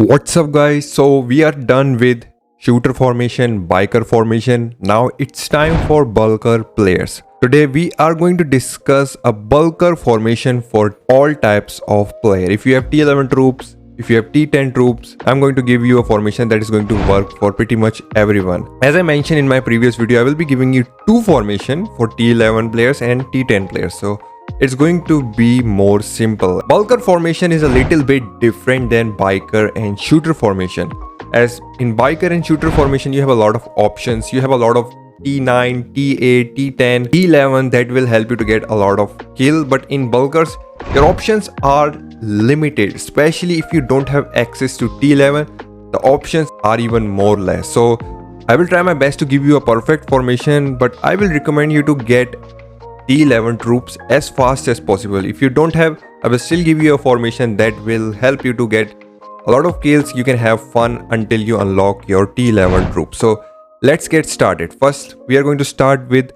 What's up guys? So we are done with shooter formation, biker formation. Now it's time for bulker players. Today we are going to discuss a bulker formation for all types of player. If you have T11 troops, if you have T10 troops, I'm going to give you a formation that is going to work for pretty much everyone. As I mentioned in my previous video, I will be giving you two formation for T11 players and T10 players. So it's going to be more simple. Bulker formation is a little bit different than biker and shooter formation. As in biker and shooter formation, you have a lot of options. You have a lot of T9, T8, T10, T11 that will help you to get a lot of kill. But in bulkers, your options are limited, especially if you don't have access to T11. The options are even more less. So I will try my best to give you a perfect formation, but I will recommend you to get T11 troops as fast as possible. If you don't have, I will still give you a formation that will help you to get a lot of kills. You can have fun until you unlock your T11 troops. So let's get started. First, we are going to start with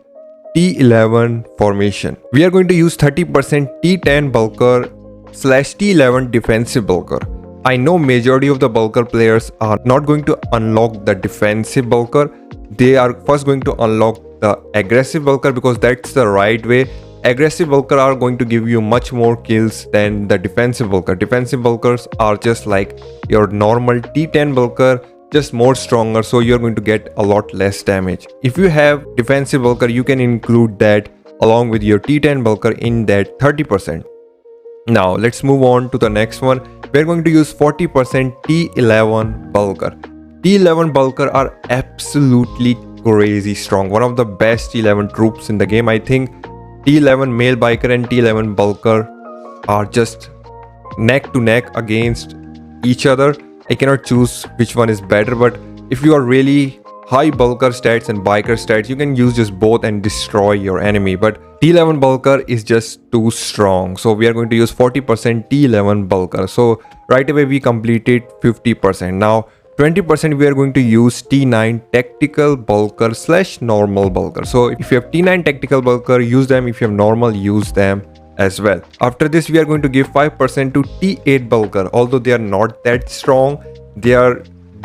T11 formation. We are going to use 30% T10 bulker / T11 defensive bulker. I know majority of the bulker players are not going to unlock the defensive bulker. They are first going to unlock the aggressive bulker because that's the right way. Aggressive bulker are going to give you much more kills than the defensive bulker. Defensive bulkers are just like your normal T10 bulker, just more stronger, so you're going to get a lot less damage. If you have defensive bulker, you can include that along with your T10 bulker in that 30%. Now let's move on to the next one. We're going to use 40% T11 bulker. T11 bulker are absolutely crazy strong. One of the best T11 troops in the game. I think T11 male biker and T11 bulker are just neck to neck against each other. I cannot choose which one is better, but if you are really high bulker stats and biker stats, you can use just both and destroy your enemy. But T11 bulker is just too strong. So we are going to use 40% T11 bulker. So right away we completed 50%. Now 20% we are going to use T9 tactical bulker / normal bulker. So if you have T9 tactical bulker, use them. If you have normal, use them as well. After this, we are going to give 5% to T8 bulker. Although they are not that strong, they are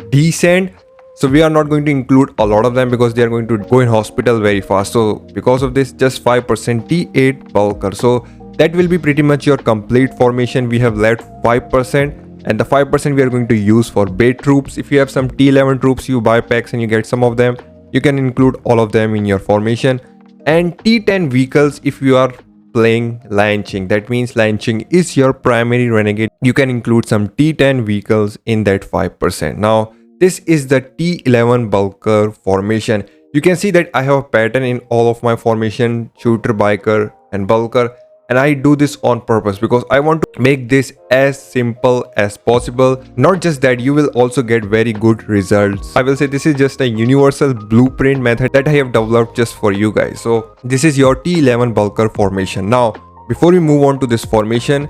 decent. So we are not going to include a lot of them because they are going to go in hospital very fast. So because of this, just 5% T8 bulker. So that will be pretty much your complete formation. We have left 5%. And the 5% we are going to use for bait troops. If you have some T11 troops, you buy packs and you get some of them, you can include all of them in your formation. And T10 vehicles, if you are playing launching, that means launching is your primary renegade, you can include some T10 vehicles in that 5%. Now this is the T11 bulker formation. You can see that I have a pattern in all of my formation, shooter, biker and bulker. And I do this on purpose because I want to make this as simple as possible. Not just that, you will also get very good results. I will say this is just a universal blueprint method that I have developed just for you guys. So this is your T11 bulker formation. Now, before we move on to this formation,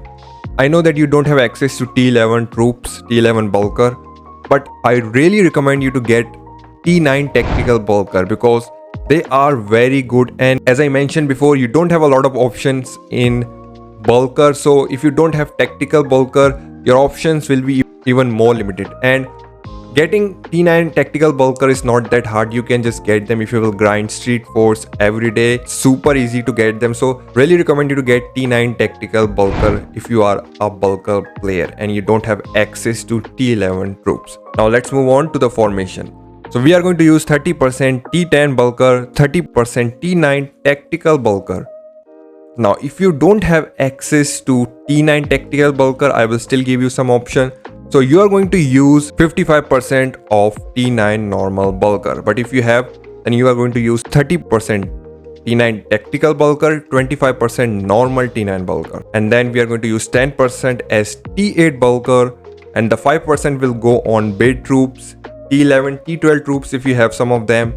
I know that you don't have access to T11 troops, T11 bulker, but I really recommend you to get T9 tactical bulker because they are very good. And as I mentioned before, you don't have a lot of options in bulker. So if you don't have tactical bulker, your options will be even more limited. And getting T9 tactical bulker is not that hard. You can just get them if you will grind Street Force every day. Super easy to get them. So really recommend you to get T9 tactical bulker if you are a bulker player and you don't have access to T11 troops. Now let's move on to the formation. So we are going to use 30% T10 bulker, 30% T9 tactical bulker. Now, if you don't have access to T9 tactical bulker, I will still give you some option. So you are going to use 55% of T9 normal bulker. But if you have, then you are going to use 30% T9 tactical bulker, 25% normal T9 bulker. And then we are going to use 10% as T8 bulker. And the 5% will go on bait troops, T11, T12 troops if you have some of them,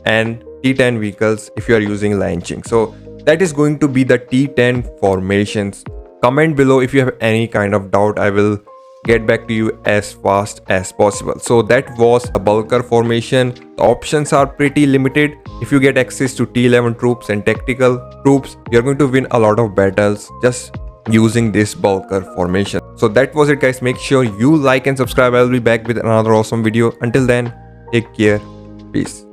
and T10 vehicles if you are using launching. So that is going to be the T10 formations. Comment below if you have any kind of doubt. I will get back to you as fast as possible. So that was a bulker formation. The options are pretty limited. If you get access to T11 troops and tactical troops, you're going to win a lot of battles. Just using this bulker formation. So that was it guys. Make sure you like and subscribe. I'll be back with another awesome video. Until then, take care. Peace.